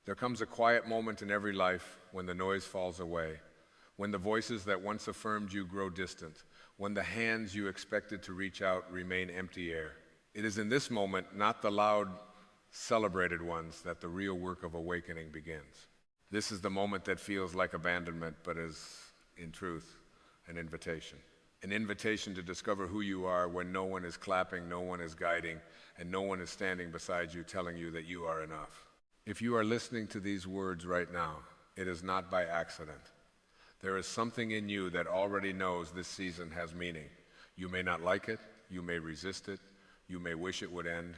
There comes a quiet moment in every life when the noise falls away, when the voices that once affirmed you grow distant, when the hands you expected to reach out remain empty air. It is in this moment, not the loud, celebrated ones, that the real work of awakening begins. This is the moment that feels like abandonment, but is, in truth, an invitation. An invitation to discover who you are when no one is clapping, no one is guiding, and no one is standing beside you telling you that you are enough. If you are listening to these words right now, it is not by accident. There is something in you that already knows this season has meaning. You may not like it, you may resist it, you may wish it would end,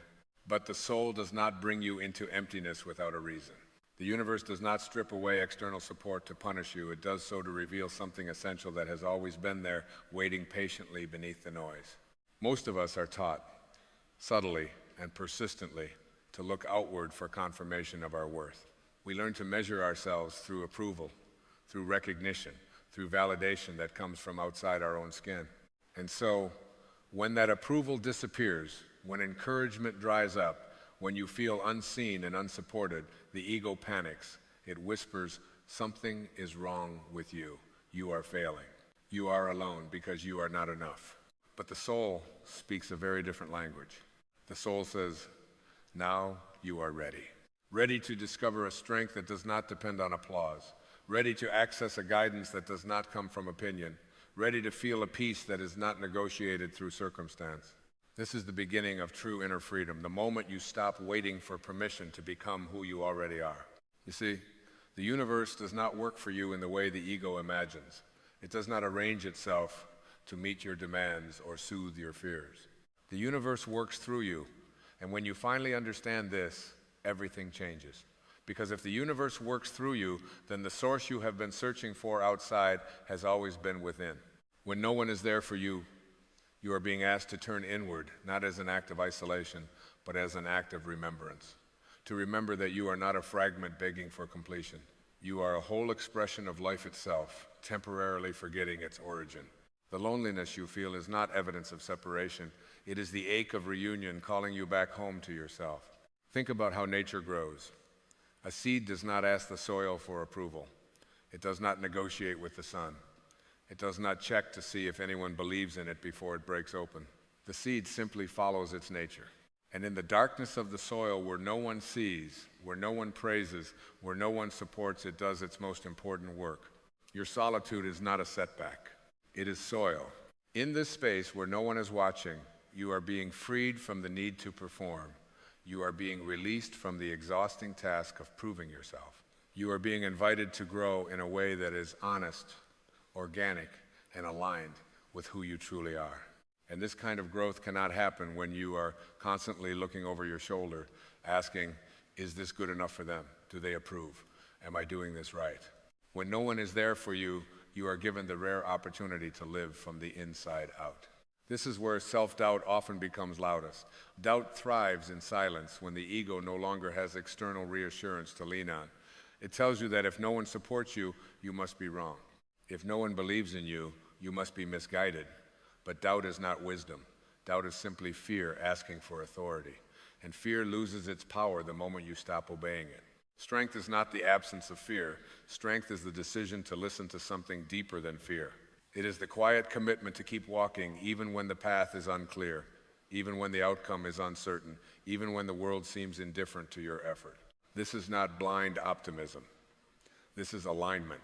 but the soul does not bring you into emptiness without a reason. The universe does not strip away external support to punish you. It does so to reveal something essential that has always been there, waiting patiently beneath the noise. Most of us are taught, subtly and persistently, to look outward for confirmation of our worth. We learn to measure ourselves through approval, through recognition, through validation that comes from outside our own skin. And so, when that approval disappears, when encouragement dries up, when you feel unseen and unsupported, the ego panics. It whispers, something is wrong with you. You are failing. You are alone because you are not enough. But the soul speaks a very different language. The soul says, now you are ready. Ready to discover a strength that does not depend on applause. Ready to access a guidance that does not come from opinion. Ready to feel a peace that is not negotiated through circumstance. This is the beginning of true inner freedom, the moment you stop waiting for permission to become who you already are. You see, the universe does not work for you in the way the ego imagines. It does not arrange itself to meet your demands or soothe your fears. The universe works through you, and when you finally understand this, everything changes. Because if the universe works through you, then the source you have been searching for outside has always been within. When no one is there for you, you are being asked to turn inward, not as an act of isolation, but as an act of remembrance. To remember that you are not a fragment begging for completion. You are a whole expression of life itself, temporarily forgetting its origin. The loneliness you feel is not evidence of separation. It is the ache of reunion calling you back home to yourself. Think about how nature grows. A seed does not ask the soil for approval. It does not negotiate with the sun. It does not check to see if anyone believes in it before it breaks open. The seed simply follows its nature. And in the darkness of the soil where no one sees, where no one praises, where no one supports, it does its most important work. Your solitude is not a setback. It is soil. In this space where no one is watching, you are being freed from the need to perform. You are being released from the exhausting task of proving yourself. You are being invited to grow in a way that is honest, organic, and aligned with who you truly are. And this kind of growth cannot happen when you are constantly looking over your shoulder, asking, is this good enough for them? Do they approve? Am I doing this right? When no one is there for you, you are given the rare opportunity to live from the inside out. This is where self-doubt often becomes loudest. Doubt thrives in silence when the ego no longer has external reassurance to lean on. It tells you that if no one supports you, you must be wrong. If no one believes in you, you must be misguided. But doubt is not wisdom. Doubt is simply fear asking for authority. And fear loses its power the moment you stop obeying it. Strength is not the absence of fear. Strength is the decision to listen to something deeper than fear. It is the quiet commitment to keep walking even when the path is unclear, even when the outcome is uncertain, even when the world seems indifferent to your effort. This is not blind optimism. This is alignment.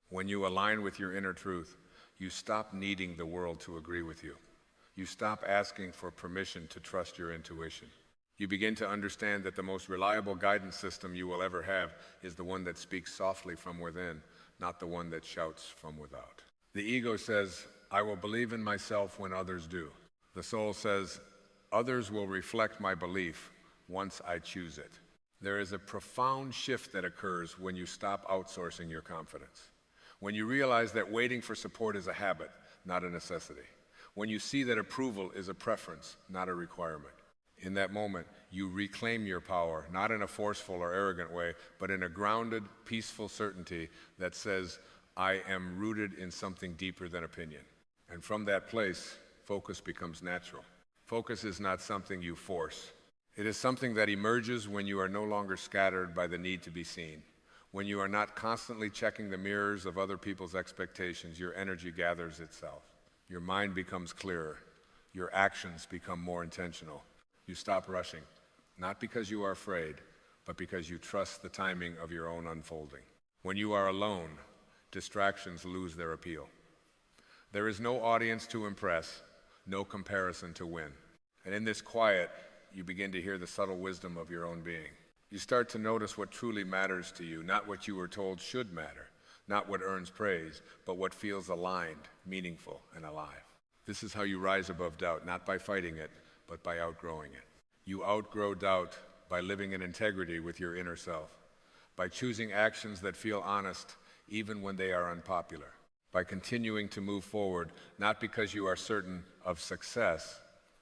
When you align with your inner truth, you stop needing the world to agree with you. You stop asking for permission to trust your intuition. You begin to understand that the most reliable guidance system you will ever have is the one that speaks softly from within, not the one that shouts from without. The ego says, I will believe in myself when others do. The soul says, others will reflect my belief once I choose it. There is a profound shift that occurs when you stop outsourcing your confidence. When you realize that waiting for support is a habit, not a necessity. When you see that approval is a preference, not a requirement. In that moment, you reclaim your power, not in a forceful or arrogant way, but in a grounded, peaceful certainty that says, I am rooted in something deeper than opinion. And from that place, focus becomes natural. Focus is not something you force. It is something that emerges when you are no longer scattered by the need to be seen. When you are not constantly checking the mirrors of other people's expectations, your energy gathers itself. Your mind becomes clearer. Your actions become more intentional. You stop rushing, not because you are afraid, but because you trust the timing of your own unfolding. When you are alone, distractions lose their appeal. There is no audience to impress, no comparison to win. And in this quiet, you begin to hear the subtle wisdom of your own being. You start to notice what truly matters to you, not what you were told should matter, not what earns praise, but what feels aligned, meaningful, and alive. This is how you rise above doubt, not by fighting it, but by outgrowing it. You outgrow doubt by living in integrity with your inner self, by choosing actions that feel honest even when they are unpopular, by continuing to move forward, not because you are certain of success,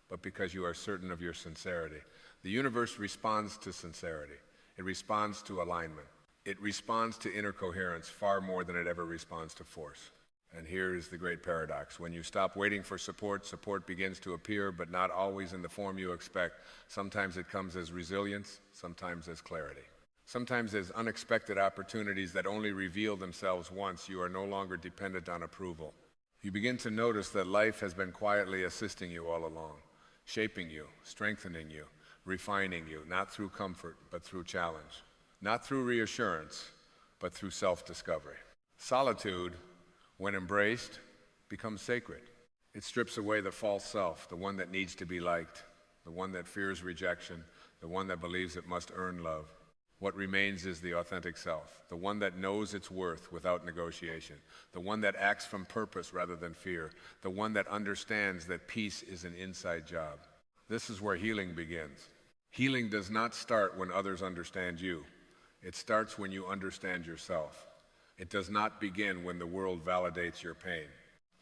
but because you are certain of your sincerity. The universe responds to sincerity. It responds to alignment. It responds to inner coherence far more than it ever responds to force. And here is the great paradox. When you stop waiting for support, support begins to appear, but not always in the form you expect. Sometimes it comes as resilience, sometimes as clarity. Sometimes as unexpected opportunities that only reveal themselves once. You are no longer dependent on approval. You begin to notice that life has been quietly assisting you all along, shaping you, strengthening you, refining you, not through comfort, but through challenge. Not through reassurance, but through self-discovery. Solitude, when embraced, becomes sacred. It strips away the false self, the one that needs to be liked, the one that fears rejection, the one that believes it must earn love. What remains is the authentic self, the one that knows its worth without negotiation, the one that acts from purpose rather than fear, the one that understands that peace is an inside job. This is where healing begins. Healing does not start when others understand you. It starts when you understand yourself. It does not begin when the world validates your pain.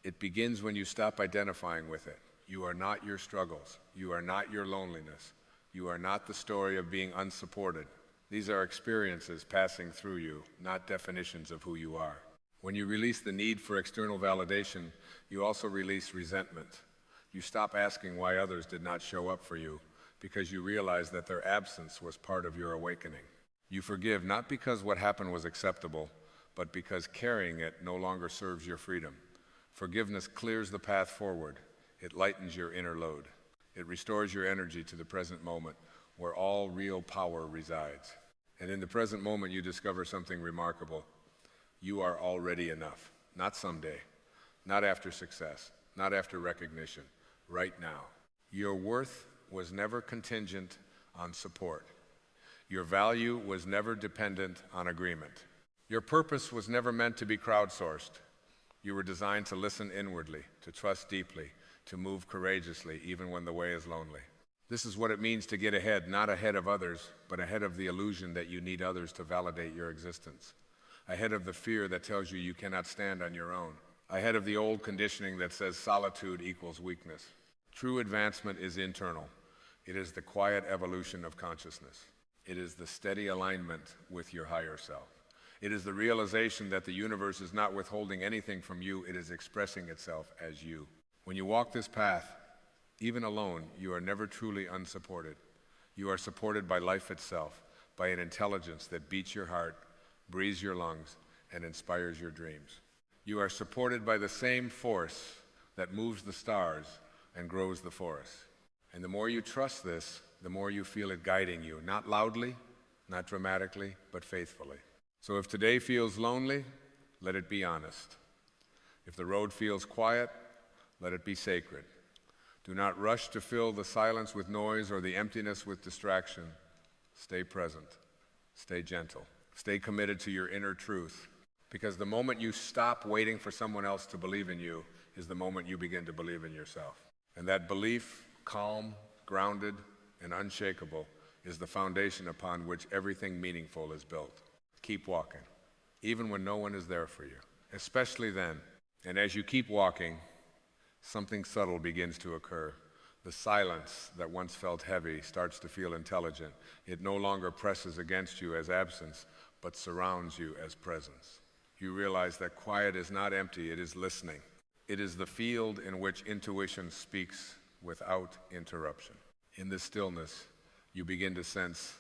It begins when you stop identifying with it. You are not your struggles. You are not your loneliness. You are not the story of being unsupported. These are experiences passing through you, not definitions of who you are. When you release the need for external validation, you also release resentment. You stop asking why others did not show up for you, because you realize that their absence was part of your awakening. You forgive not because what happened was acceptable, but because carrying it no longer serves your freedom. Forgiveness clears the path forward. It lightens your inner load. It restores your energy to the present moment, where all real power resides. And in the present moment, you discover something remarkable. You are already enough. Not someday, not after success, not after recognition, right now. Your worth was never contingent on support. Your value was never dependent on agreement. Your purpose was never meant to be crowdsourced. You were designed to listen inwardly, to trust deeply, to move courageously, even when the way is lonely. This is what it means to get ahead, not ahead of others, but ahead of the illusion that you need others to validate your existence. Ahead of the fear that tells you you cannot stand on your own. Ahead of the old conditioning that says solitude equals weakness. True advancement is internal. It is the quiet evolution of consciousness. It is the steady alignment with your higher self. It is the realization that the universe is not withholding anything from you, it is expressing itself as you. When you walk this path, even alone, you are never truly unsupported. You are supported by life itself, by an intelligence that beats your heart, breathes your lungs, and inspires your dreams. You are supported by the same force that moves the stars and grows the forest. And the more you trust this, the more you feel it guiding you, not loudly, not dramatically, but faithfully. So if today feels lonely, let it be honest. If the road feels quiet, let it be sacred. Do not rush to fill the silence with noise or the emptiness with distraction. Stay present. Stay gentle. Stay committed to your inner truth. Because the moment you stop waiting for someone else to believe in you is the moment you begin to believe in yourself. And that belief, calm, grounded, and unshakable, is the foundation upon which everything meaningful is built. Keep walking, even when no one is there for you, especially then. And as you keep walking, something subtle begins to occur. The silence that once felt heavy starts to feel intelligent. It no longer presses against you as absence, but surrounds you as presence. You realize that quiet is not empty, it is listening. It is the field in which intuition speaks without interruption. In this stillness, You begin to sense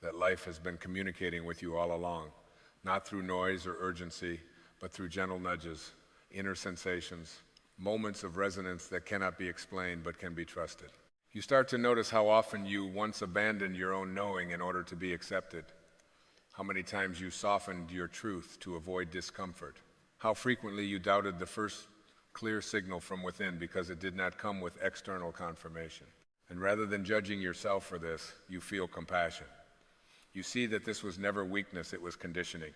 that life has been communicating with you all along, not through noise or urgency, but through gentle nudges, inner sensations, moments of resonance that cannot be explained but can be trusted. You start to notice how often you once abandoned your own knowing in order to be accepted, how many times you softened your truth to avoid discomfort, how frequently you doubted the first clear signal from within because it did not come with external confirmation. And rather than judging yourself for this, you feel compassion. You see that this was never weakness, it was conditioning.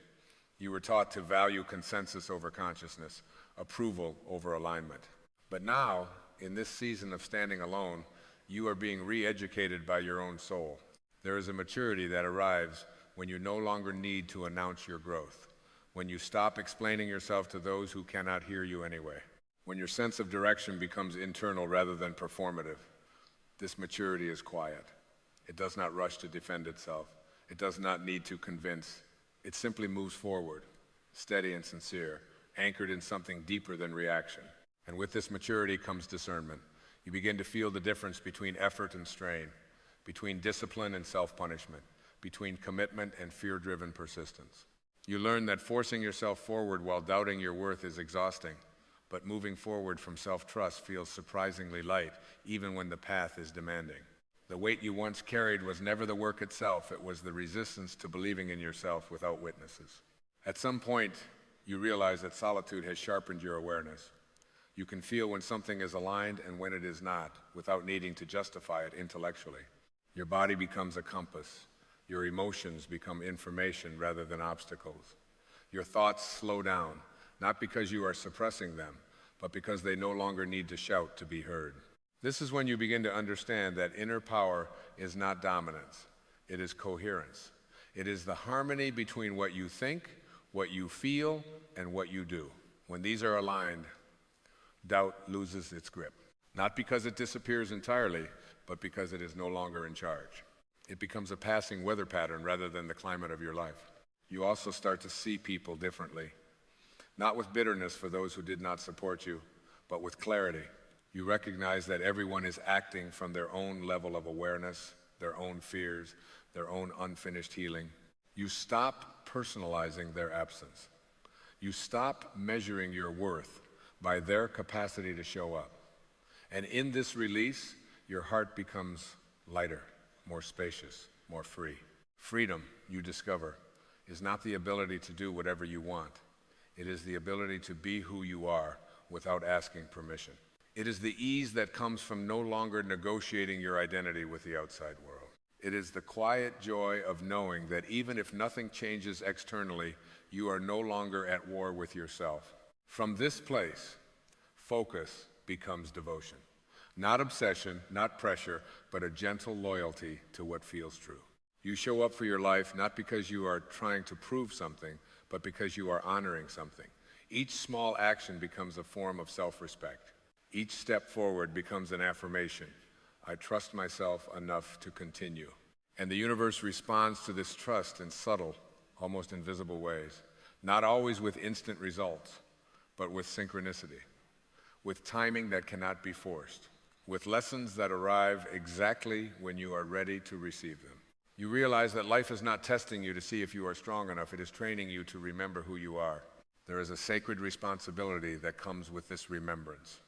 You were taught to value consensus over consciousness, approval over alignment. But now, in this season of standing alone, you are being re-educated by your own soul. There is a maturity that arrives when you no longer need to announce your growth, when you stop explaining yourself to those who cannot hear you anyway, when your sense of direction becomes internal rather than performative. This maturity is quiet. It does not rush to defend itself. It does not need to convince. It simply moves forward, steady and sincere, anchored in something deeper than reaction. And with this maturity comes discernment. You begin to feel the difference between effort and strain, between discipline and self-punishment, between commitment and fear-driven persistence. You learn that forcing yourself forward while doubting your worth is exhausting, but moving forward from self-trust feels surprisingly light, even when the path is demanding. The weight you once carried was never the work itself, it was the resistance to believing in yourself without witnesses. At some point, you realize that solitude has sharpened your awareness. You can feel when something is aligned and when it is not, without needing to justify it intellectually. Your body becomes a compass. Your emotions become information rather than obstacles. Your thoughts slow down, not because you are suppressing them, but because they no longer need to shout to be heard. This is when you begin to understand that inner power is not dominance, it is coherence. It is the harmony between what you think, what you feel, and what you do. When these are aligned, doubt loses its grip. Not because it disappears entirely, but because it is no longer in charge. It becomes a passing weather pattern rather than the climate of your life. You also start to see people differently. Not with bitterness for those who did not support you, but with clarity. You recognize that everyone is acting from their own level of awareness, their own fears, their own unfinished healing. You stop personalizing their absence. You stop measuring your worth by their capacity to show up. And in this release, your heart becomes lighter, more spacious, more free. Freedom, you discover, is not the ability to do whatever you want. It is the ability to be who you are without asking permission. It is the ease that comes from no longer negotiating your identity with the outside world. It is the quiet joy of knowing that even if nothing changes externally, you are no longer at war with yourself. From this place, focus becomes devotion. Not obsession, not pressure, but a gentle loyalty to what feels true. You show up for your life not because you are trying to prove something, but because you are honoring something. Each small action becomes a form of self-respect. Each step forward becomes an affirmation. I trust myself enough to continue. And the universe responds to this trust in subtle, almost invisible ways. Not always with instant results, but with synchronicity, with timing that cannot be forced, with lessons that arrive exactly when you are ready to receive them. You realize that life is not testing you to see if you are strong enough. It is training you to remember who you are. There is a sacred responsibility that comes with this remembrance.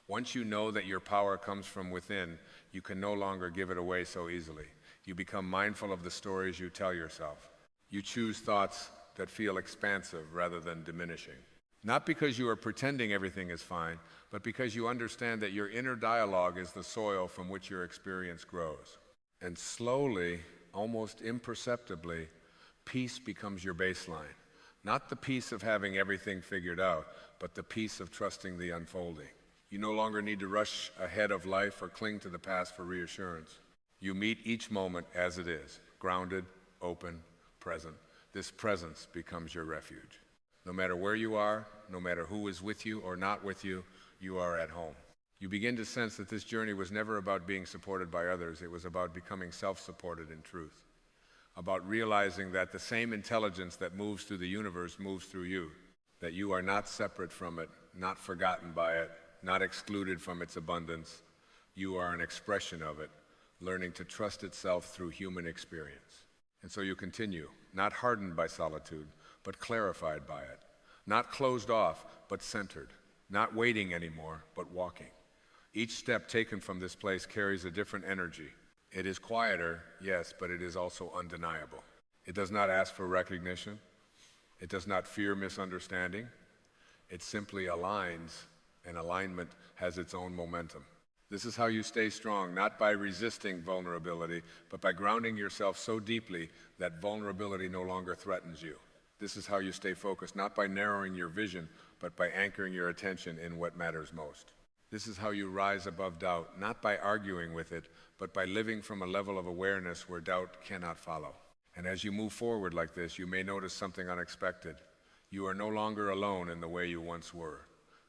Once you know that your power comes from within, you can no longer give it away so easily. You become mindful of the stories you tell yourself. You choose thoughts that feel expansive rather than diminishing. Not because you are pretending everything is fine, but because you understand that your inner dialogue is the soil from which your experience grows. And slowly, almost imperceptibly, peace becomes your baseline. Not the peace of having everything figured out, but the peace of trusting the unfolding. You no longer need to rush ahead of life or cling to the past for reassurance. You meet each moment as it is, grounded, open, present. This presence becomes your refuge. No matter where you are, no matter who is with you or not with you, you are at home. You begin to sense that this journey was never about being supported by others. It was about becoming self-supported in truth, about realizing that the same intelligence that moves through the universe moves through you, that you are not separate from it, not forgotten by it, not excluded from its abundance. You are an expression of it, learning to trust itself through human experience. And so you continue, not hardened by solitude, but clarified by it, not closed off, but centered, not waiting anymore, but walking. Each step taken from this place carries a different energy. It is quieter, yes, but it is also undeniable. It does not ask for recognition. It does not fear misunderstanding. It simply aligns, and alignment has its own momentum. This is how you stay strong, not by resisting vulnerability, but by grounding yourself so deeply that vulnerability no longer threatens you. This is how you stay focused, not by narrowing your vision, but by anchoring your attention in what matters most. This is how you rise above doubt, not by arguing with it, but by living from a level of awareness where doubt cannot follow. And as you move forward like this, you may notice something unexpected. You are no longer alone in the way you once were.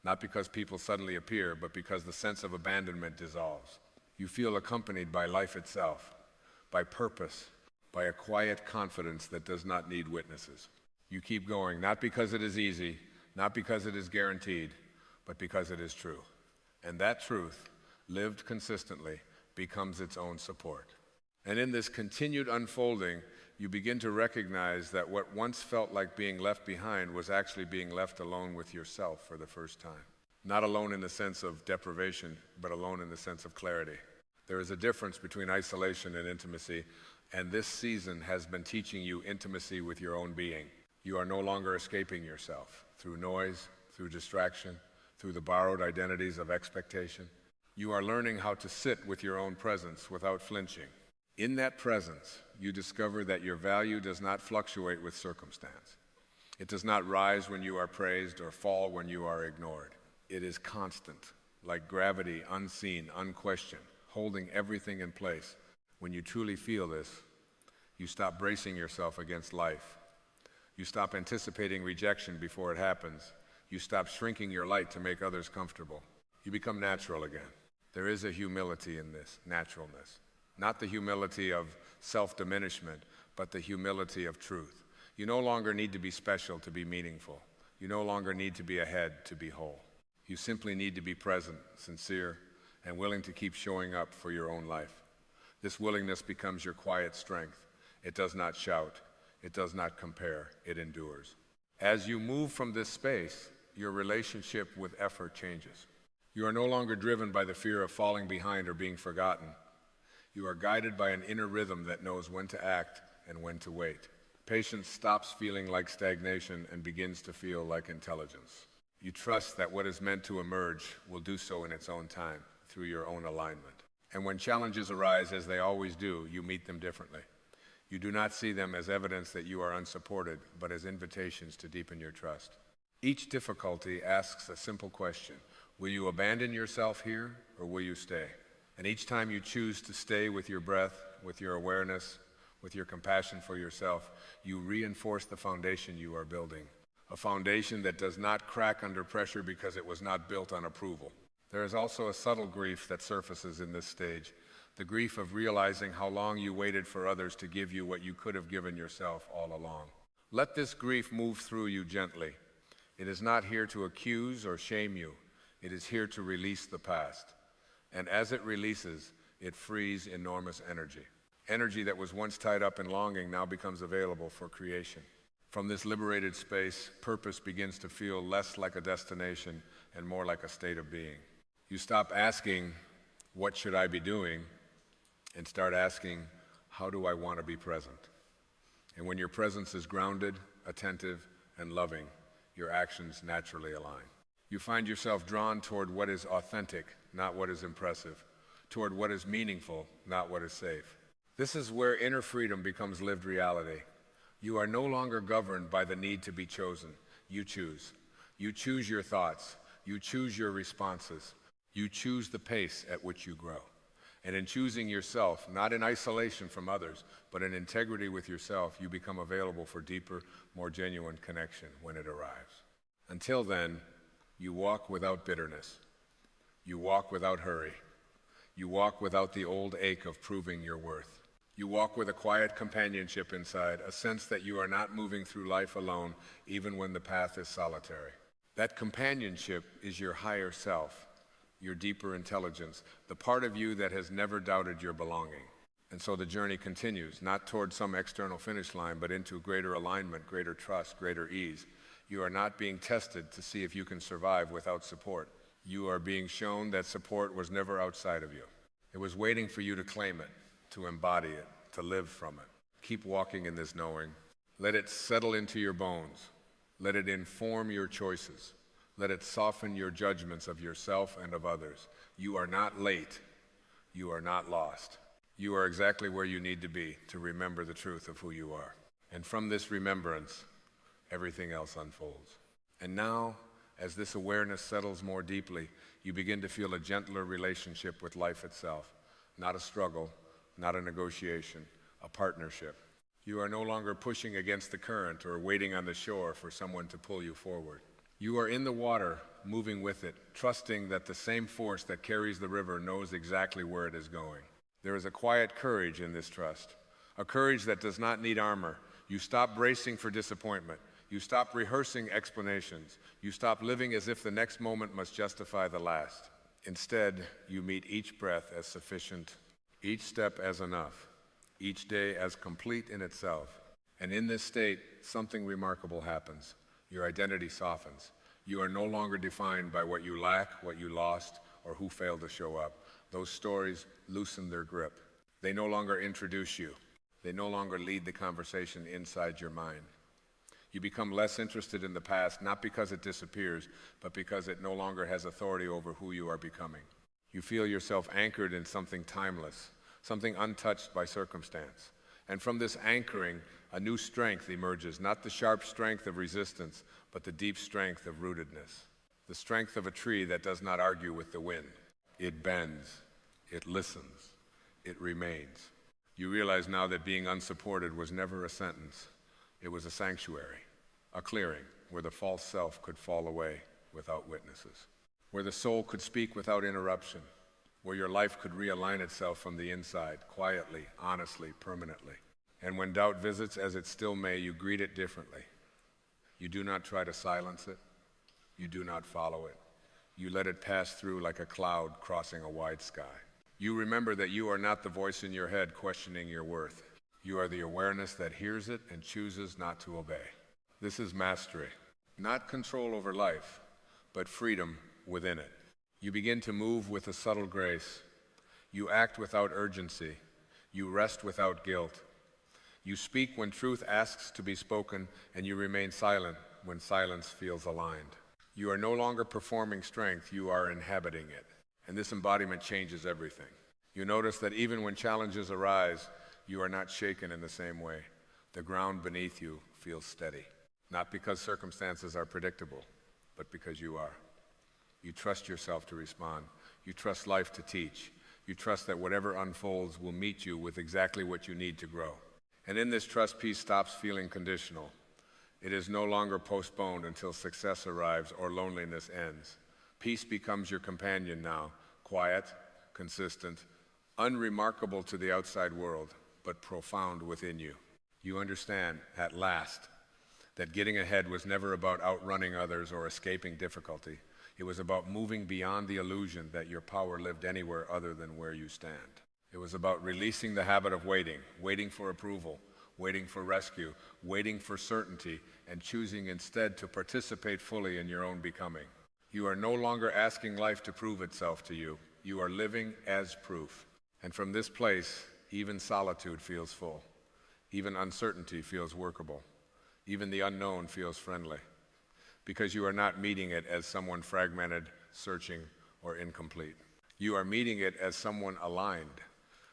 Not because people suddenly appear, but because the sense of abandonment dissolves. You feel accompanied by life itself, by purpose, by a quiet confidence that does not need witnesses. You keep going, not because it is easy, not because it is guaranteed, but because it is true. And that truth, lived consistently, becomes its own support. And in this continued unfolding, you begin to recognize that what once felt like being left behind was actually being left alone with yourself for the first time. Not alone in the sense of deprivation, but alone in the sense of clarity. There is a difference between isolation and intimacy, and this season has been teaching you intimacy with your own being. You are no longer escaping yourself through noise, through distraction, through the borrowed identities of expectation. You are learning how to sit with your own presence without flinching. In that presence, you discover that your value does not fluctuate with circumstance. It does not rise when you are praised or fall when you are ignored. It is constant, like gravity, unseen, unquestioned, holding everything in place. When you truly feel this, you stop bracing yourself against life. You stop anticipating rejection before it happens. You stop shrinking your light to make others comfortable. You become natural again. There is a humility in this, naturalness. Not the humility of self-diminishment, but the humility of truth. You no longer need to be special to be meaningful. You no longer need to be ahead to be whole. You simply need to be present, sincere, and willing to keep showing up for your own life. This willingness becomes your quiet strength. It does not shout. It does not compare. It endures. As you move from this space, your relationship with effort changes. You are no longer driven by the fear of falling behind or being forgotten. You are guided by an inner rhythm that knows when to act and when to wait. Patience stops feeling like stagnation and begins to feel like intelligence. You trust that what is meant to emerge will do so in its own time, through your own alignment. And when challenges arise, as they always do, you meet them differently. You do not see them as evidence that you are unsupported, but as invitations to deepen your trust. Each difficulty asks a simple question: will you abandon yourself here, or will you stay? And each time you choose to stay with your breath, with your awareness, with your compassion for yourself, you reinforce the foundation you are building. A foundation that does not crack under pressure because it was not built on approval. There is also a subtle grief that surfaces in this stage, the grief of realizing how long you waited for others to give you what you could have given yourself all along. Let this grief move through you gently. It is not here to accuse or shame you. It is here to release the past. And as it releases, it frees enormous energy. Energy that was once tied up in longing now becomes available for creation. From this liberated space, purpose begins to feel less like a destination and more like a state of being. You stop asking, "What should I be doing?" and start asking, "How do I want to be present?" And when your presence is grounded, attentive, and loving, your actions naturally align. You find yourself drawn toward what is authentic, not what is impressive, toward what is meaningful, not what is safe. This is where inner freedom becomes lived reality. You are no longer governed by the need to be chosen. You choose. You choose your thoughts. You choose your responses. You choose the pace at which you grow. And in choosing yourself, not in isolation from others, but in integrity with yourself, you become available for deeper, more genuine connection when it arrives. Until then, you walk without bitterness. You walk without hurry. You walk without the old ache of proving your worth. You walk with a quiet companionship inside, a sense that you are not moving through life alone, even when the path is solitary. That companionship is your higher self, your deeper intelligence, the part of you that has never doubted your belonging. And so the journey continues, not toward some external finish line, but into greater alignment, greater trust, greater ease. You are not being tested to see if you can survive without support. You are being shown that support was never outside of you. It was waiting for you to claim it, to embody it, to live from it. Keep walking in this knowing. Let it settle into your bones. Let it inform your choices. Let it soften your judgments of yourself and of others. You are not late. You are not lost. You are exactly where you need to be to remember the truth of who you are. And from this remembrance, everything else unfolds. And now, as this awareness settles more deeply, you begin to feel a gentler relationship with life itself. Not a struggle, not a negotiation, a partnership. You are no longer pushing against the current or waiting on the shore for someone to pull you forward. You are in the water, moving with it, trusting that the same force that carries the river knows exactly where it is going. There is a quiet courage in this trust, a courage that does not need armor. You stop bracing for disappointment. You stop rehearsing explanations. You stop living as if the next moment must justify the last. Instead, you meet each breath as sufficient, each step as enough, each day as complete in itself. And in this state, something remarkable happens. Your identity softens. You are no longer defined by what you lack, what you lost, or who failed to show up. Those stories loosen their grip. They no longer introduce you. They no longer lead the conversation inside your mind. You become less interested in the past, not because it disappears, but because it no longer has authority over who you are becoming. You feel yourself anchored in something timeless, something untouched by circumstance. And from this anchoring, a new strength emerges, not the sharp strength of resistance, but the deep strength of rootedness. The strength of a tree that does not argue with the wind. It bends, it listens, it remains. You realize now that being unsupported was never a sentence. It was a sanctuary, a clearing where the false self could fall away without witnesses, where the soul could speak without interruption, where your life could realign itself from the inside, quietly, honestly, permanently. And when doubt visits, as it still may, you greet it differently. You do not try to silence it. You do not follow it. You let it pass through like a cloud crossing a wide sky. You remember that you are not the voice in your head questioning your worth. You are the awareness that hears it and chooses not to obey. This is mastery, not control over life, but freedom within it. You begin to move with a subtle grace. You act without urgency. You rest without guilt. You speak when truth asks to be spoken, and you remain silent when silence feels aligned. You are no longer performing strength, you are inhabiting it. And this embodiment changes everything. You notice that even when challenges arise, you are not shaken in the same way. The ground beneath you feels steady, not because circumstances are predictable, but because you are. You trust yourself to respond. You trust life to teach. You trust that whatever unfolds will meet you with exactly what you need to grow. And in this trust, peace stops feeling conditional. It is no longer postponed until success arrives or loneliness ends. Peace becomes your companion now, quiet, consistent, unremarkable to the outside world, but profound within you. You understand, at last, that getting ahead was never about outrunning others or escaping difficulty. It was about moving beyond the illusion that your power lived anywhere other than where you stand. It was about releasing the habit of waiting for approval, waiting for rescue, waiting for certainty, and choosing instead to participate fully in your own becoming. You are no longer asking life to prove itself to you. You are living as proof. And from this place, even solitude feels full. Even uncertainty feels workable. Even the unknown feels friendly. Because you are not meeting it as someone fragmented, searching, or incomplete. You are meeting it as someone aligned,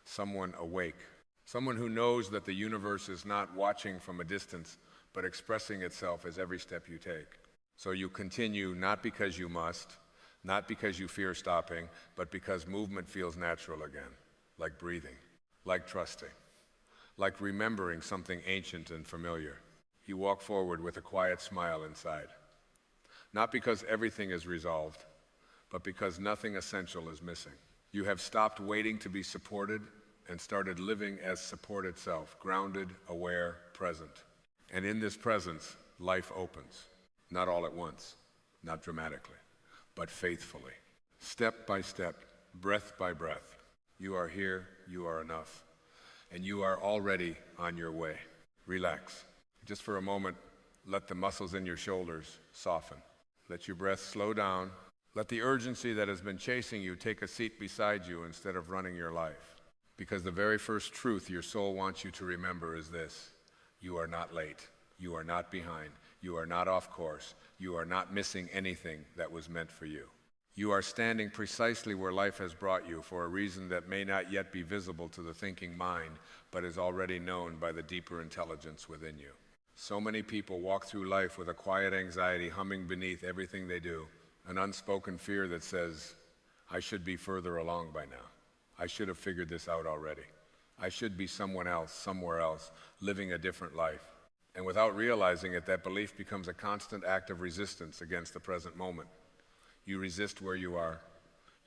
someone awake, someone who knows that the universe is not watching from a distance, but expressing itself as every step you take. So you continue not because you must, not because you fear stopping, but because movement feels natural again, like breathing, like trusting, like remembering something ancient and familiar. You walk forward with a quiet smile inside. Not because everything is resolved, but because nothing essential is missing. You have stopped waiting to be supported and started living as support itself, grounded, aware, present. And in this presence, life opens, not all at once, not dramatically, but faithfully. Step by step, breath by breath. You are here, you are enough, and you are already on your way. Relax. Just for a moment, let the muscles in your shoulders soften. Let your breath slow down. Let the urgency that has been chasing you take a seat beside you instead of running your life. Because the very first truth your soul wants you to remember is this: you are not late. You are not behind. You are not off course. You are not missing anything that was meant for you. You are standing precisely where life has brought you for a reason that may not yet be visible to the thinking mind, but is already known by the deeper intelligence within you. So many people walk through life with a quiet anxiety humming beneath everything they do, an unspoken fear that says, I should be further along by now. I should have figured this out already. I should be someone else, somewhere else, living a different life. And without realizing it, that belief becomes a constant act of resistance against the present moment. You resist where you are.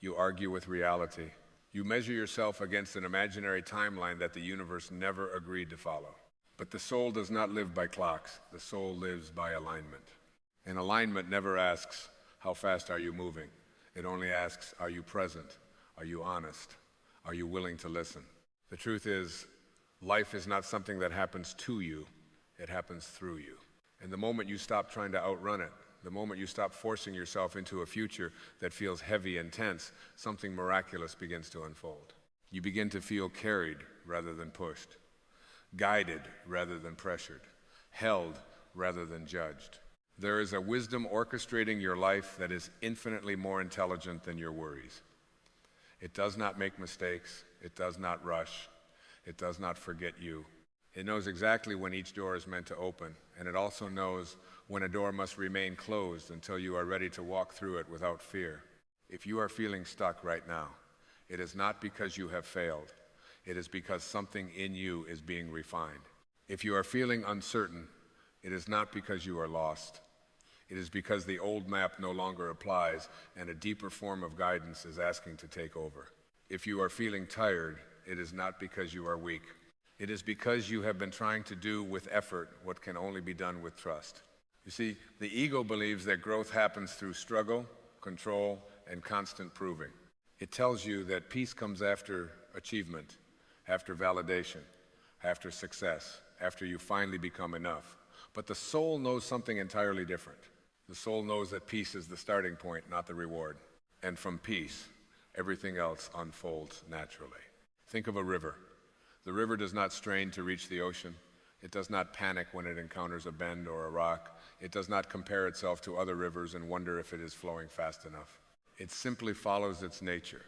You argue with reality. You measure yourself against an imaginary timeline that the universe never agreed to follow. But the soul does not live by clocks. The soul lives by alignment. And alignment never asks, how fast are you moving? It only asks, are you present? Are you honest? Are you willing to listen? The truth is, life is not something that happens to you. It happens through you. And the moment you stop trying to outrun it, the moment you stop forcing yourself into a future that feels heavy and tense, something miraculous begins to unfold. You begin to feel carried rather than pushed, guided rather than pressured, held rather than judged. There is a wisdom orchestrating your life that is infinitely more intelligent than your worries. It does not make mistakes. It does not rush. It does not forget you. It knows exactly when each door is meant to open, and it also knows when a door must remain closed until you are ready to walk through it without fear. If you are feeling stuck right now, it is not because you have failed. It is because something in you is being refined. If you are feeling uncertain, it is not because you are lost. It is because the old map no longer applies and a deeper form of guidance is asking to take over. If you are feeling tired, it is not because you are weak. It is because you have been trying to do with effort what can only be done with trust. You see, the ego believes that growth happens through struggle, control, and constant proving. It tells you that peace comes after achievement, after validation, after success, after you finally become enough. But the soul knows something entirely different. The soul knows that peace is the starting point, not the reward. And from peace, everything else unfolds naturally. Think of a river. The river does not strain to reach the ocean. It does not panic when it encounters a bend or a rock. It does not compare itself to other rivers and wonder if it is flowing fast enough. It simply follows its nature.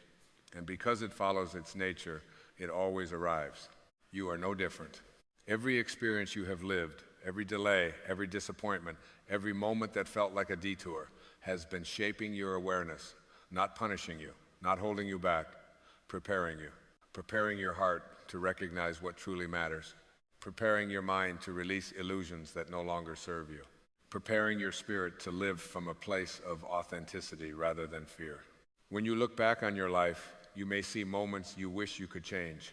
And because it follows its nature, it always arrives. You are no different. Every experience you have lived, every delay, every disappointment, every moment that felt like a detour has been shaping your awareness, not punishing you, not holding you back, preparing your heart to recognize what truly matters, preparing your mind to release illusions that no longer serve you, preparing your spirit to live from a place of authenticity rather than fear. When you look back on your life, you may see moments you wish you could change,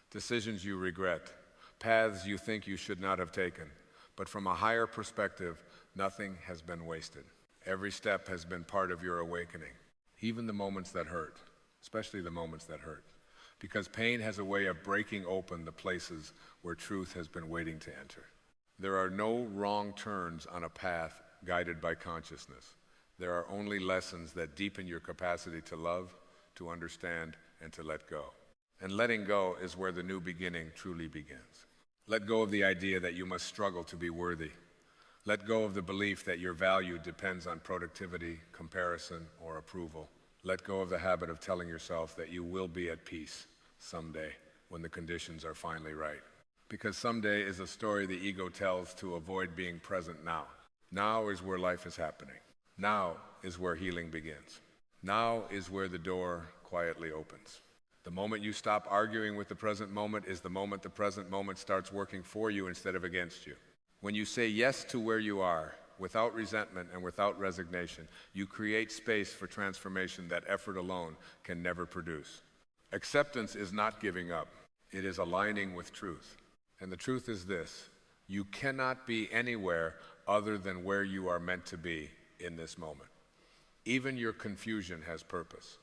decisions you regret, paths you think you should not have taken. But from a higher perspective, nothing has been wasted. Every step has been part of your awakening, even the moments that hurt, especially the moments that hurt. Because pain has a way of breaking open the places where truth has been waiting to enter. There are no wrong turns on a path guided by consciousness. There are only lessons that deepen your capacity to love, to understand, and to let go. And letting go is where the new beginning truly begins. Let go of the idea that you must struggle to be worthy. Let go of the belief that your value depends on productivity, comparison, or approval. Let go of the habit of telling yourself that you will be at peace someday when the conditions are finally right. Because someday is a story the ego tells to avoid being present now. Now is where life is happening. Now is where healing begins. Now is where the door quietly opens. The moment you stop arguing with the present moment is the moment the present moment starts working for you instead of against you. When you say yes to where you are, without resentment and without resignation, you create space for transformation that effort alone can never produce. Acceptance is not giving up. It is aligning with truth. And the truth is this: you cannot be anywhere other than where you are meant to be in this moment. Even your confusion has purpose.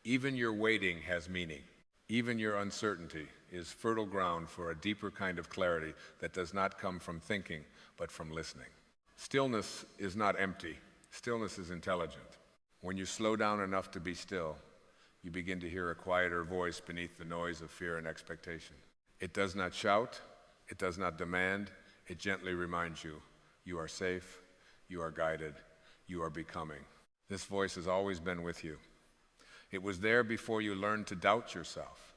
Even your waiting has meaning. Even your uncertainty is fertile ground for a deeper kind of clarity that does not come from thinking, but from listening. Stillness is not empty. Stillness is intelligent. When you slow down enough to be still, you begin to hear a quieter voice beneath the noise of fear and expectation. It does not shout, it does not demand, it gently reminds you, you are safe, you are guided, you are becoming. This voice has always been with you. It was there before you learned to doubt yourself.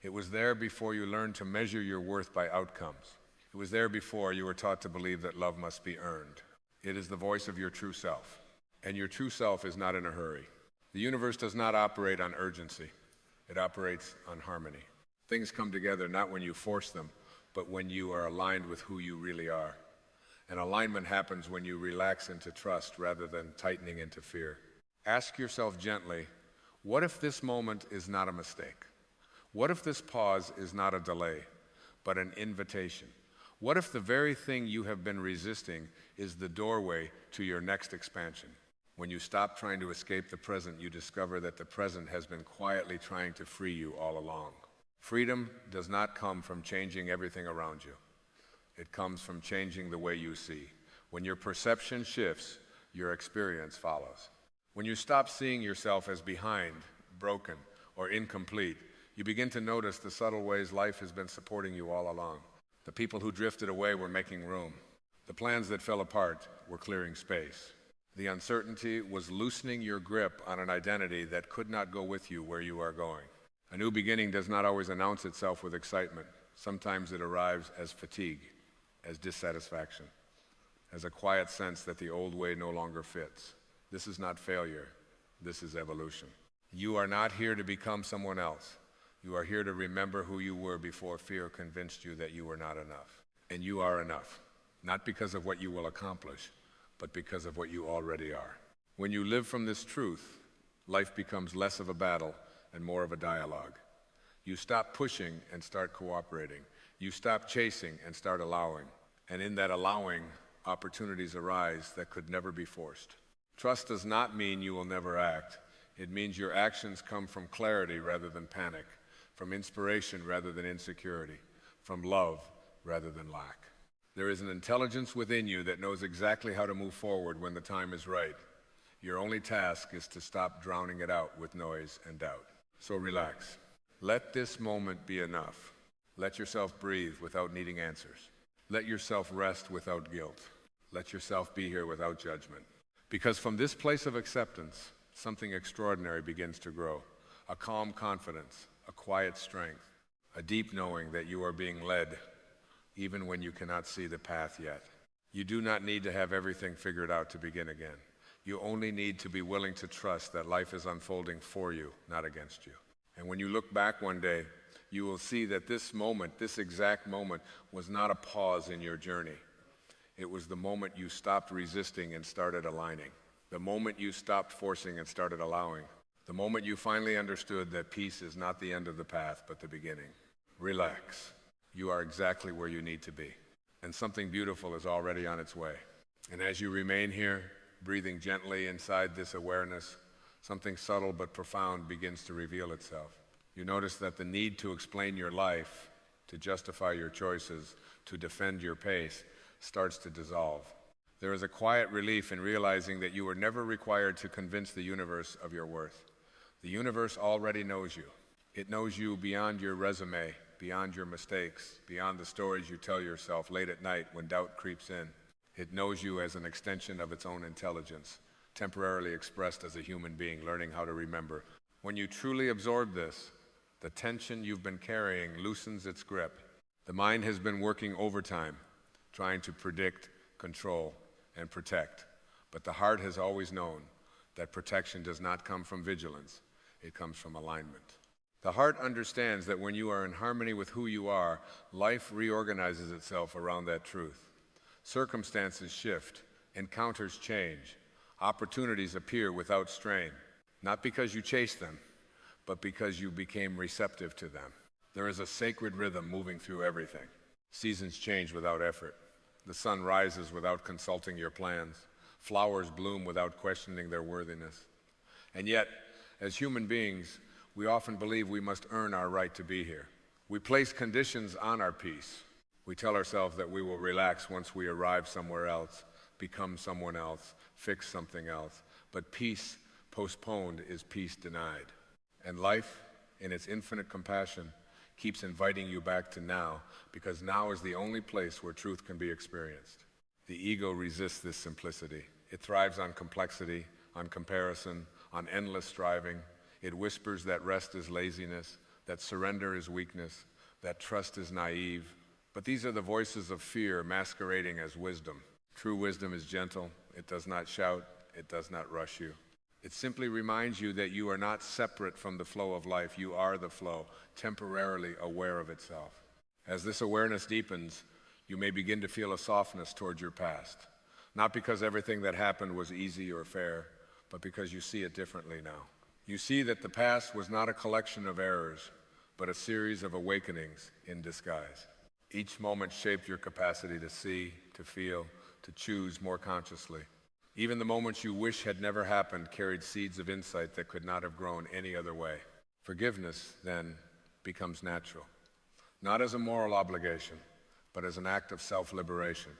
It was there before you learned to measure your worth by outcomes. It was there before you were taught to believe that love must be earned. It is the voice of your true self. And your true self is not in a hurry. The universe does not operate on urgency. It operates on harmony. Things come together not when you force them, but when you are aligned with who you really are. And alignment happens when you relax into trust rather than tightening into fear. Ask yourself gently, what if this moment is not a mistake? What if this pause is not a delay, but an invitation? What if the very thing you have been resisting is the doorway to your next expansion? When you stop trying to escape the present, you discover that the present has been quietly trying to free you all along. Freedom does not come from changing everything around you. It comes from changing the way you see. When your perception shifts, your experience follows. When you stop seeing yourself as behind, broken, or incomplete, you begin to notice the subtle ways life has been supporting you all along. The people who drifted away were making room. The plans that fell apart were clearing space. The uncertainty was loosening your grip on an identity that could not go with you where you are going. A new beginning does not always announce itself with excitement. Sometimes it arrives as fatigue, as dissatisfaction, as a quiet sense that the old way no longer fits. This is not failure. This is evolution. You are not here to become someone else. You are here to remember who you were before fear convinced you that you were not enough. And you are enough, not because of what you will accomplish, but because of what you already are. When you live from this truth, life becomes less of a battle and more of a dialogue. You stop pushing and start cooperating. You stop chasing and start allowing. And in that allowing, opportunities arise that could never be forced. Trust does not mean you will never act. It means your actions come from clarity rather than panic, from inspiration rather than insecurity, from love rather than lack. There is an intelligence within you that knows exactly how to move forward when the time is right. Your only task is to stop drowning it out with noise and doubt. So relax. Let this moment be enough. Let yourself breathe without needing answers. Let yourself rest without guilt. Let yourself be here without judgment. Because from this place of acceptance, something extraordinary begins to grow. A calm confidence, a quiet strength, a deep knowing that you are being led even when you cannot see the path yet. You do not need to have everything figured out to begin again. You only need to be willing to trust that life is unfolding for you, not against you. And when you look back one day, you will see that this moment, this exact moment, was not a pause in your journey. It was the moment you stopped resisting and started aligning. The moment you stopped forcing and started allowing. The moment you finally understood that peace is not the end of the path, but the beginning. Relax. You are exactly where you need to be. And something beautiful is already on its way. And as you remain here, breathing gently inside this awareness, something subtle but profound begins to reveal itself. You notice that the need to explain your life, to justify your choices, to defend your pace, starts to dissolve. There is a quiet relief in realizing that you were never required to convince the universe of your worth. The universe already knows you. It knows you beyond your resume, beyond your mistakes, beyond the stories you tell yourself late at night when doubt creeps in. It knows you as an extension of its own intelligence, temporarily expressed as a human being learning how to remember. When you truly absorb this, the tension you've been carrying loosens its grip. The mind has been working overtime, trying to predict, control, and protect. But the heart has always known that protection does not come from vigilance, it comes from alignment. The heart understands that when you are in harmony with who you are, life reorganizes itself around that truth. Circumstances shift, encounters change, opportunities appear without strain, not because you chased them, but because you became receptive to them. There is a sacred rhythm moving through everything. Seasons change without effort. The sun rises without consulting your plans. Flowers bloom without questioning their worthiness. And yet, as human beings, we often believe we must earn our right to be here. We place conditions on our peace. We tell ourselves that we will relax once we arrive somewhere else, become someone else, fix something else. But peace postponed is peace denied. And life, in its infinite compassion, keeps inviting you back to now, because now is the only place where truth can be experienced. The ego resists this simplicity. It thrives on complexity, on comparison, on endless striving. It whispers that rest is laziness, that surrender is weakness, that trust is naive. But these are the voices of fear masquerading as wisdom. True wisdom is gentle. It does not shout. It does not rush you. It simply reminds you that you are not separate from the flow of life. You are the flow, temporarily aware of itself. As this awareness deepens, you may begin to feel a softness towards your past. Not because everything that happened was easy or fair, but because you see it differently now. You see that the past was not a collection of errors, but a series of awakenings in disguise. Each moment shaped your capacity to see, to feel, to choose more consciously. Even the moments you wish had never happened carried seeds of insight that could not have grown any other way. Forgiveness, then, becomes natural. Not as a moral obligation, but as an act of self-liberation.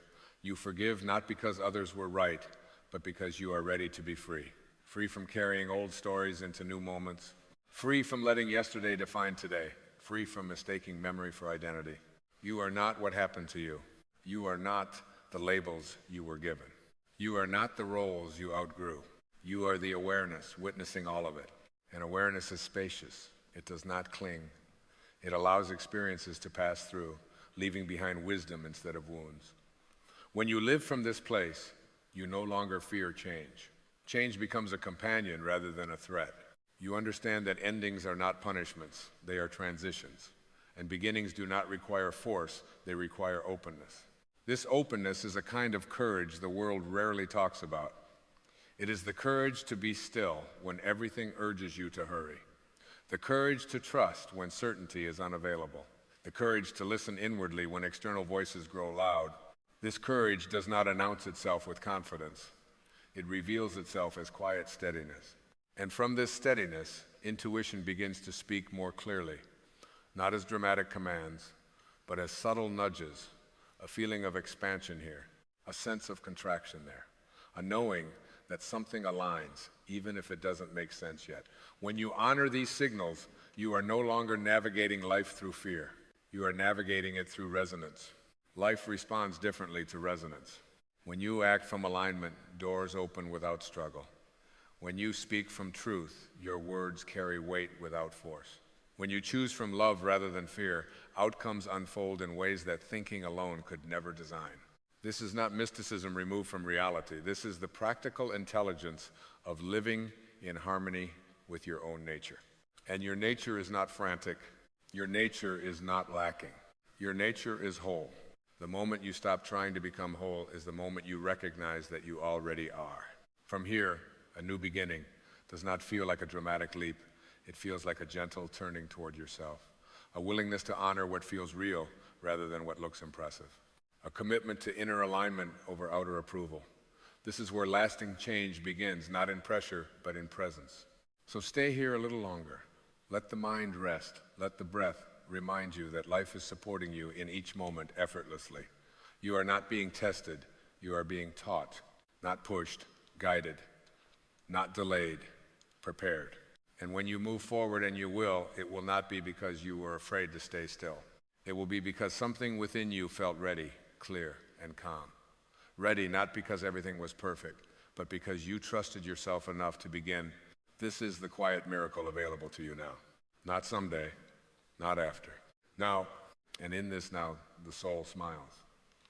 You forgive not because others were right, but because you are ready to be free. Free from carrying old stories into new moments. Free from letting yesterday define today. Free from mistaking memory for identity. You are not what happened to you. You are not the labels you were given. You are not the roles you outgrew. You are the awareness, witnessing all of it. And awareness is spacious. It does not cling. It allows experiences to pass through, leaving behind wisdom instead of wounds. When you live from this place, you no longer fear change. Change becomes a companion rather than a threat. You understand that endings are not punishments, they are transitions. And beginnings do not require force, they require openness. This openness is a kind of courage the world rarely talks about. It is the courage to be still when everything urges you to hurry. The courage to trust when certainty is unavailable. The courage to listen inwardly when external voices grow loud. This courage does not announce itself with confidence. It reveals itself as quiet steadiness. And from this steadiness, intuition begins to speak more clearly, not as dramatic commands, but as subtle nudges, a feeling of expansion here, a sense of contraction there, a knowing that something aligns, even if it doesn't make sense yet. When you honor these signals, you are no longer navigating life through fear. You are navigating it through resonance. Life responds differently to resonance. When you act from alignment, doors open without struggle. When you speak from truth, your words carry weight without force. When you choose from love rather than fear, outcomes unfold in ways that thinking alone could never design. This is not mysticism removed from reality. This is the practical intelligence of living in harmony with your own nature. And your nature is not frantic. Your nature is not lacking. Your nature is whole. The moment you stop trying to become whole is the moment you recognize that you already are. From here, a new beginning does not feel like a dramatic leap. It feels like a gentle turning toward yourself, a willingness to honor what feels real rather than what looks impressive, a commitment to inner alignment over outer approval. This is where lasting change begins, not in pressure, but in presence. So stay here a little longer. Let the mind rest. Let the breath remind you that life is supporting you in each moment effortlessly. You are not being tested. You are being taught, not pushed, guided, not delayed, prepared. And when you move forward, and you will, it will not be because you were afraid to stay still. It will be because something within you felt ready, clear, and calm. Ready not because everything was perfect, but because you trusted yourself enough to begin. This is the quiet miracle available to you now. Not someday, not after. Now, and in this now, the soul smiles,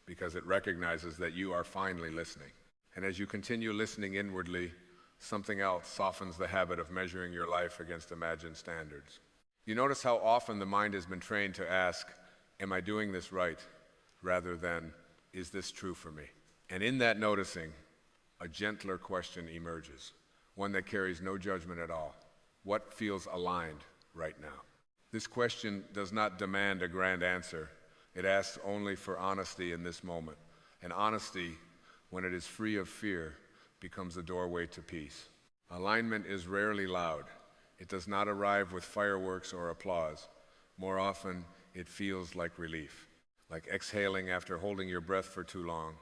because it recognizes that you are finally listening. And as you continue listening inwardly, something else softens the habit of measuring your life against imagined standards. You notice how often the mind has been trained to ask, am I doing this right? Rather than, is this true for me? And in that noticing, a gentler question emerges, one that carries no judgment at all. What feels aligned right now? This question does not demand a grand answer. It asks only for honesty in this moment. And honesty, when it is free of fear, becomes the doorway to peace. Alignment is rarely loud. It does not arrive with fireworks or applause. More often, it feels like relief, like exhaling after holding your breath for too long,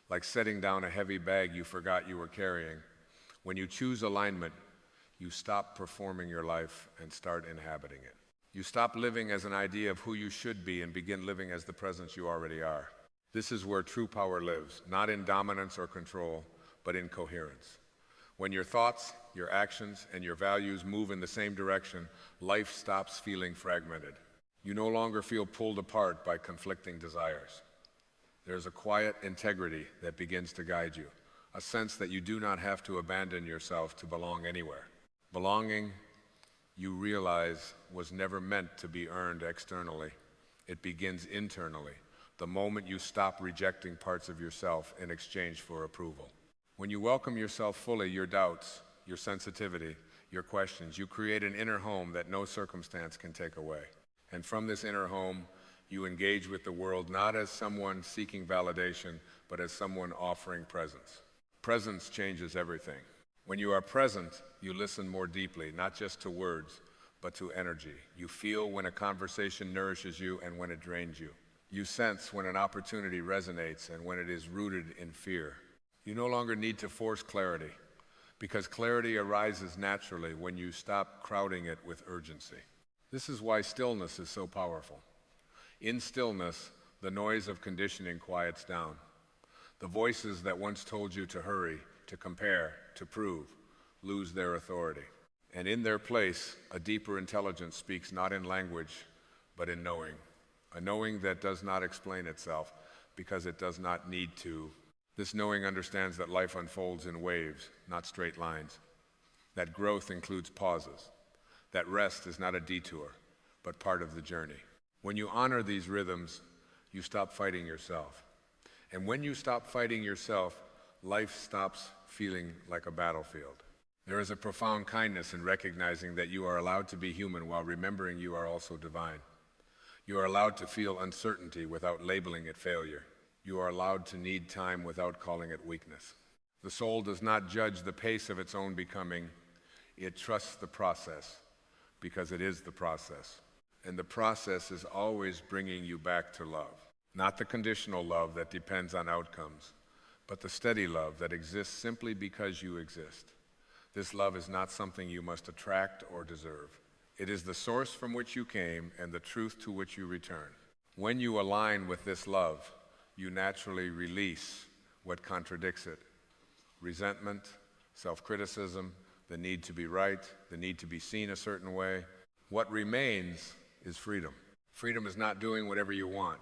like setting down a heavy bag you forgot you were carrying. When you choose alignment, you stop performing your life and start inhabiting it. You stop living as an idea of who you should be and begin living as the presence you already are. This is where true power lives, not in dominance or control, but in coherence. When your thoughts, your actions, and your values move in the same direction, life stops feeling fragmented. You no longer feel pulled apart by conflicting desires. There's a quiet integrity that begins to guide you, a sense that you do not have to abandon yourself to belong anywhere. Belonging, you realize, was never meant to be earned externally. It begins internally, the moment you stop rejecting parts of yourself in exchange for approval. When you welcome yourself fully, your doubts, your sensitivity, your questions, you create an inner home that no circumstance can take away. And from this inner home, you engage with the world not as someone seeking validation, but as someone offering presence. Presence changes everything. When you are present, you listen more deeply, not just to words, but to energy. You feel when a conversation nourishes you and when it drains you. You sense when an opportunity resonates and when it is rooted in fear. You no longer need to force clarity, because clarity arises naturally when you stop crowding it with urgency. This is why stillness is so powerful. In stillness, the noise of conditioning quiets down. The voices that once told you to hurry, to compare, to prove, lose their authority. And in their place, a deeper intelligence speaks not in language, but in knowing. A knowing that does not explain itself, because it does not need to. This knowing understands that life unfolds in waves, not straight lines. That growth includes pauses. That rest is not a detour, but part of the journey. When you honor these rhythms, you stop fighting yourself. And when you stop fighting yourself, life stops feeling like a battlefield. There is a profound kindness in recognizing that you are allowed to be human while remembering you are also divine. You are allowed to feel uncertainty without labeling it failure. You are allowed to need time without calling it weakness. The soul does not judge the pace of its own becoming. It trusts the process, because it is the process. And the process is always bringing you back to love. Not the conditional love that depends on outcomes, but the steady love that exists simply because you exist. This love is not something you must attract or deserve. It is the source from which you came and the truth to which you return. When you align with this love, you naturally release what contradicts it. Resentment, self-criticism, the need to be right, the need to be seen a certain way. What remains is freedom. Freedom is not doing whatever you want.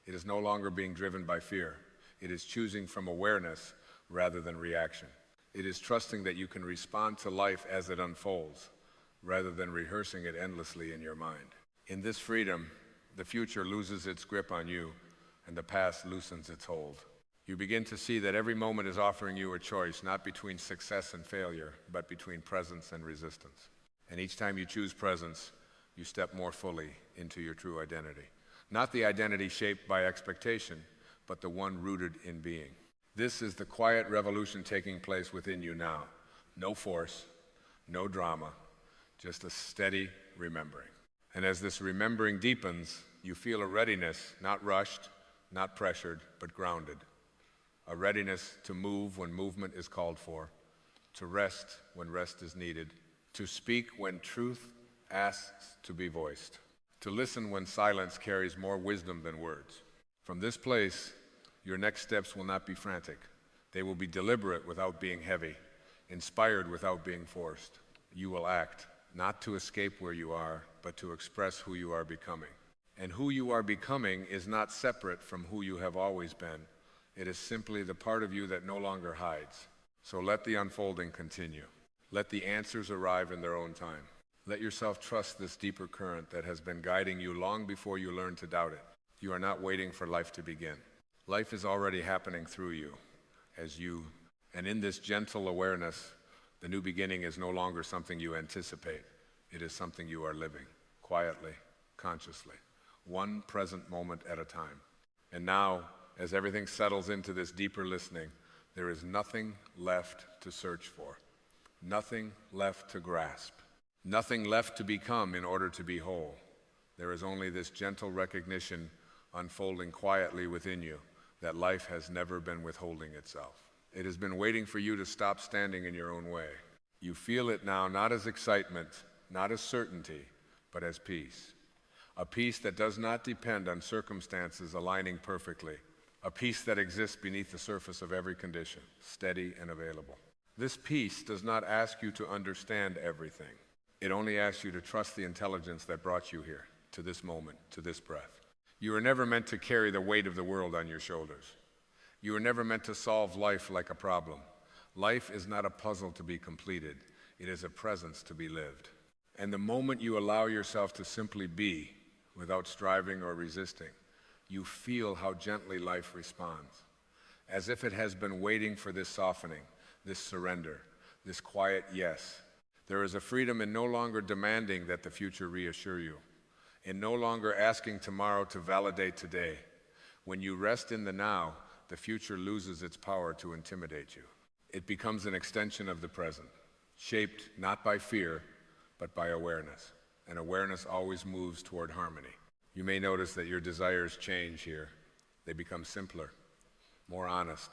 It is no longer being driven by fear. It is choosing from awareness rather than reaction. It is trusting that you can respond to life as it unfolds, rather than rehearsing it endlessly in your mind. In this freedom, the future loses its grip on you, and the past loosens its hold. You begin to see that every moment is offering you a choice, not between success and failure, but between presence and resistance. And each time you choose presence, you step more fully into your true identity. Not the identity shaped by expectation, but the one rooted in being. This is the quiet revolution taking place within you now. No force, no drama, just a steady remembering. And as this remembering deepens, you feel a readiness, not rushed, not pressured, but grounded. A readiness to move when movement is called for, to rest when rest is needed, to speak when truth asks to be voiced, to listen when silence carries more wisdom than words. From this place, your next steps will not be frantic. They will be deliberate without being heavy, inspired without being forced. You will act, not to escape where you are, but to express who you are becoming. And who you are becoming is not separate from who you have always been. It is simply the part of you that no longer hides. So let the unfolding continue. Let the answers arrive in their own time. Let yourself trust this deeper current that has been guiding you long before you learned to doubt it. You are not waiting for life to begin. Life is already happening through you, and in this gentle awareness, the new beginning is no longer something you anticipate. It is something you are living, quietly, consciously, one present moment at a time. And now, as everything settles into this deeper listening, There is nothing left to search for, nothing left to grasp, nothing left to become in order to be whole. There is only this gentle recognition unfolding quietly within you that life has never been withholding itself. It has been waiting for you to stop standing in your own way. You feel it now not as excitement, not as certainty, but as peace. A peace that does not depend on circumstances aligning perfectly. A peace that exists beneath the surface of every condition, steady and available. This peace does not ask you to understand everything. It only asks you to trust the intelligence that brought you here, to this moment, to this breath. You were never meant to carry the weight of the world on your shoulders. You were never meant to solve life like a problem. Life is not a puzzle to be completed. It is a presence to be lived. And the moment you allow yourself to simply be, without striving or resisting, you feel how gently life responds, as if it has been waiting for this softening, this surrender, this quiet yes. There is a freedom in no longer demanding that the future reassure you, in no longer asking tomorrow to validate today. When you rest in the now, the future loses its power to intimidate you. It becomes an extension of the present, shaped not by fear, but by awareness. And awareness always moves toward harmony. You may notice that your desires change here. They become simpler, more honest,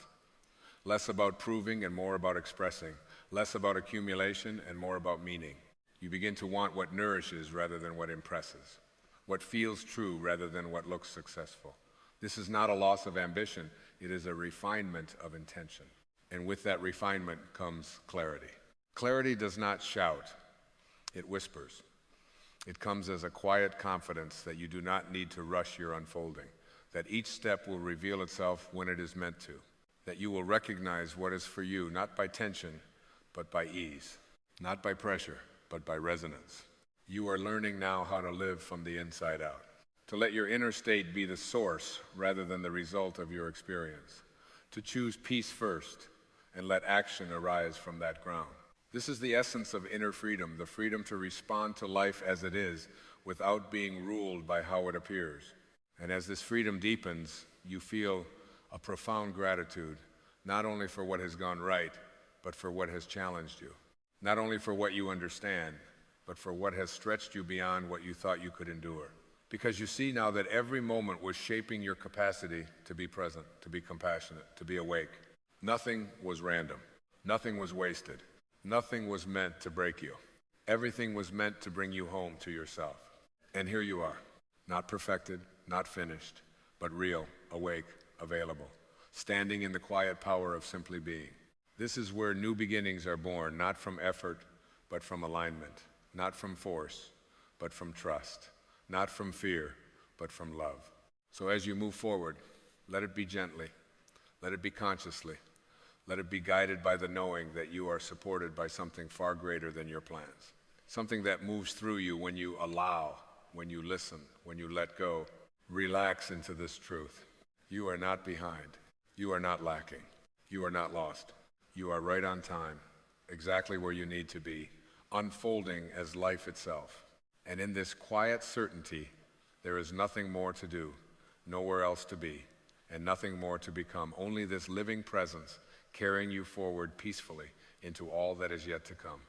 less about proving and more about expressing, less about accumulation and more about meaning. You begin to want what nourishes rather than what impresses, what feels true rather than what looks successful. This is not a loss of ambition, it is a refinement of intention. And with that refinement comes clarity. Clarity does not shout, it whispers. It comes as a quiet confidence that you do not need to rush your unfolding, that each step will reveal itself when it is meant to, that you will recognize what is for you, not by tension, but by ease, not by pressure, but by resonance. You are learning now how to live from the inside out, to let your inner state be the source rather than the result of your experience, to choose peace first and let action arise from that ground. This is the essence of inner freedom, the freedom to respond to life as it is without being ruled by how it appears. And as this freedom deepens, you feel a profound gratitude, not only for what has gone right, but for what has challenged you. Not only for what you understand, but for what has stretched you beyond what you thought you could endure. Because you see now that every moment was shaping your capacity to be present, to be compassionate, to be awake. Nothing was random. Nothing was wasted. Nothing was meant to break you. Everything was meant to bring you home to yourself. And here you are, not perfected, not finished, but real, awake, available, standing in the quiet power of simply being. This is where new beginnings are born, not from effort, but from alignment, not from force, but from trust, not from fear, but from love. So as you move forward, let it be gently, let it be consciously, let it be guided by the knowing that you are supported by something far greater than your plans, something that moves through you when you allow, when you listen, when you let go. Relax into this truth. You are not behind. You are not lacking. You are not lost. You are right on time, exactly where you need to be, unfolding as life itself. And in this quiet certainty, there is nothing more to do, nowhere else to be, and nothing more to become, only this living presence carrying you forward peacefully into all that is yet to come.